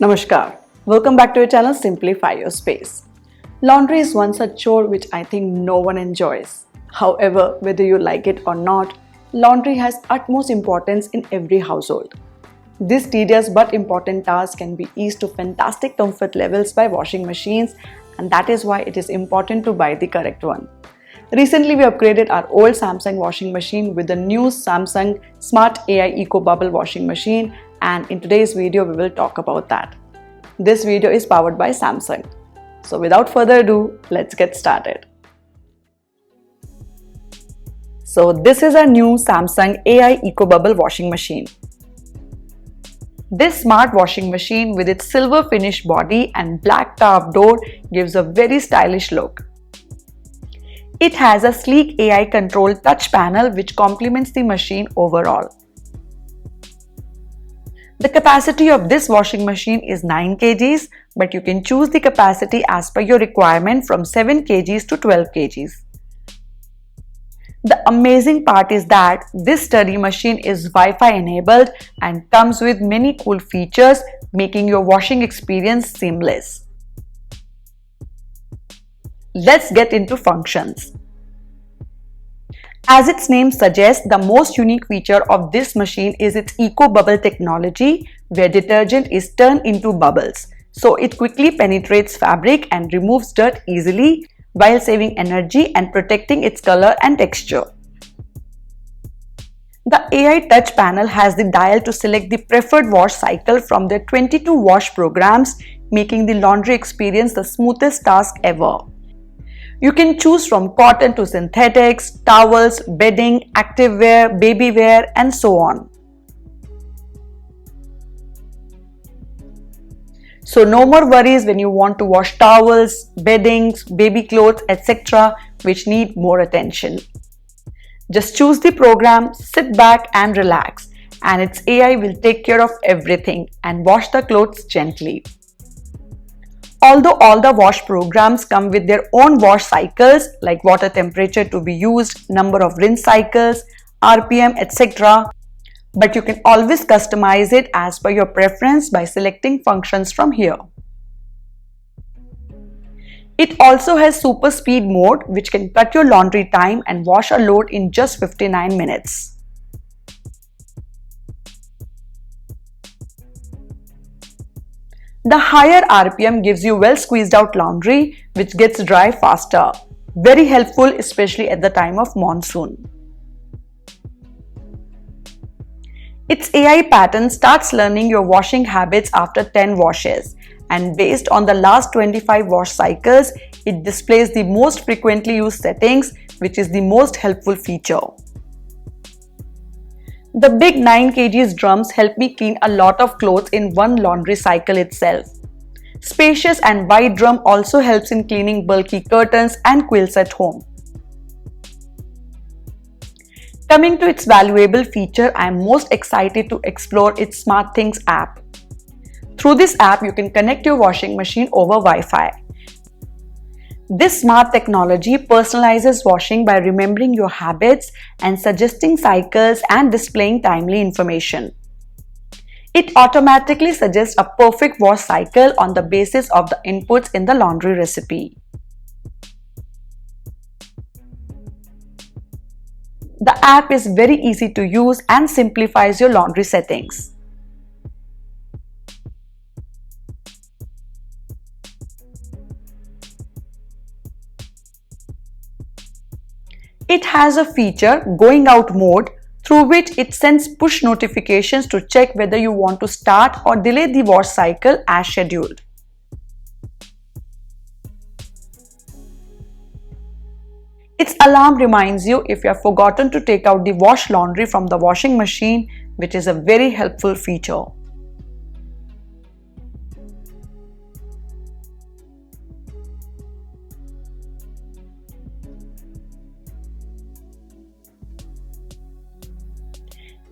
Namaskar. Welcome back to your channel Simplify Your Space. Laundry is one such chore which I think no one enjoys. However, whether you like it or not, laundry has utmost importance in every household. This tedious but important task can be eased to fantastic comfort levels by washing machines, and that is why it is important to buy the correct one. Recently, we upgraded our old Samsung washing machine with the new Samsung Smart AI Ecobubble washing machine, and in today's video, we will talk about that. This video is powered by Samsung. So without further ado, let's get started. So this is our new Samsung AI Ecobubble washing machine. This smart washing machine with its silver finish body and black carved door gives a very stylish look. It has a sleek AI controlled touch panel which complements the machine overall. The capacity of this washing machine is 9 kgs, but you can choose the capacity as per your requirement from 7 kgs to 12 kgs. The amazing part is that this sturdy machine is Wi-Fi enabled and comes with many cool features, making your washing experience seamless. Let's get into functions. As its name suggests, the most unique feature of this machine is its Ecobubble technology, where detergent is turned into bubbles, so it quickly penetrates fabric and removes dirt easily while saving energy and protecting its color and texture. The AI touch panel has the dial to select the preferred wash cycle from their 22 wash programs, making the laundry experience the smoothest task ever. You can choose from cotton to synthetics, towels, bedding, activewear, baby wear, and so on. So no more worries when you want to wash towels, beddings, baby clothes, etc., which need more attention. Just choose the program, sit back and relax, and its AI will take care of everything and wash the clothes gently. Although all the wash programs come with their own wash cycles like water temperature to be used, number of rinse cycles, RPM, etc., but you can always customize it as per your preference by selecting functions from here. It also has super speed mode which can cut your laundry time and wash a load in just 59 minutes. The higher RPM gives you well squeezed out laundry which gets dry faster. Very helpful, especially at the time of monsoon. Its AI pattern starts learning your washing habits after 10 washes, and based on the last 25 wash cycles, it displays the most frequently used settings, which is the most helpful feature. The big 9 kgs drums help me clean a lot of clothes in one laundry cycle itself. Spacious and wide drum also helps in cleaning bulky curtains and quilts at home. Coming to its valuable feature, I am most excited to explore its Smartthings app. Through this app, you can connect your washing machine over Wi-Fi. This smart technology personalizes washing by remembering your habits and suggesting cycles and displaying timely information. It automatically suggests a perfect wash cycle on the basis of the inputs in the laundry recipe. The app is very easy to use and simplifies your laundry settings. It has a feature, going out mode, through which it sends push notifications to check whether you want to start or delay the wash cycle as scheduled. Its alarm reminds you if you have forgotten to take out the wash laundry from the washing machine, which is a very helpful feature.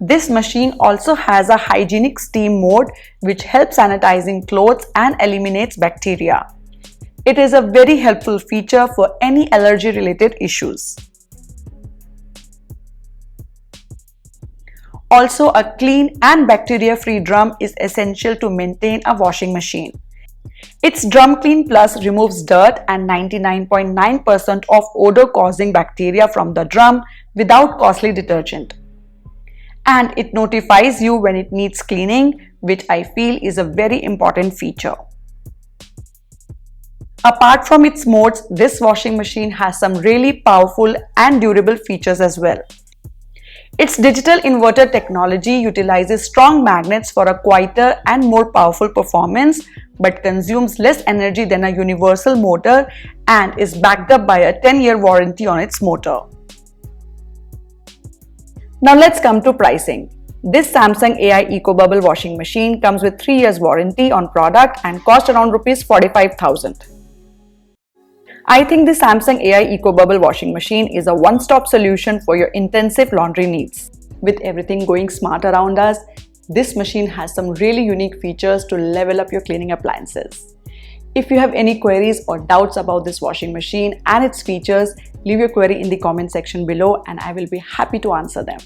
This machine also has a hygienic steam mode which helps sanitizing clothes and eliminates bacteria. It is a very helpful feature for any allergy related issues. Also, a clean and bacteria-free drum is essential to maintain a washing machine. Its Drum Clean Plus removes dirt and 99.9% of odor-causing bacteria from the drum without costly detergent. And it notifies you when it needs cleaning, which I feel is a very important feature. Apart from its modes, this washing machine has some really powerful and durable features as well. Its digital inverter technology utilizes strong magnets for a quieter and more powerful performance, but consumes less energy than a universal motor and is backed up by a 10-year warranty on its motor. Now let's come to pricing. This Samsung AI Ecobubble washing machine comes with 3 years warranty on product and cost around Rs 45,000. I think the Samsung AI Ecobubble washing machine is a one-stop solution for your intensive laundry needs. With everything going smart around us, this machine has some really unique features to level up your cleaning appliances. If you have any queries or doubts about this washing machine and its features, leave your query in the comment section below and I will be happy to answer them.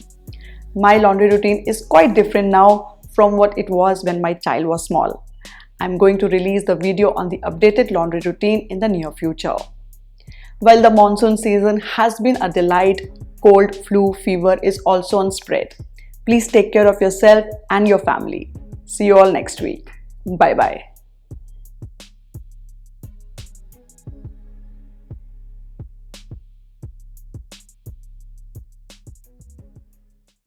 My laundry routine is quite different now from what it was when my child was small. I'm going to release the video on the updated laundry routine in the near future. While the monsoon season has been a delight, cold, flu, fever is also on spread. Please take care of yourself and your family. See you all next week. Bye-bye.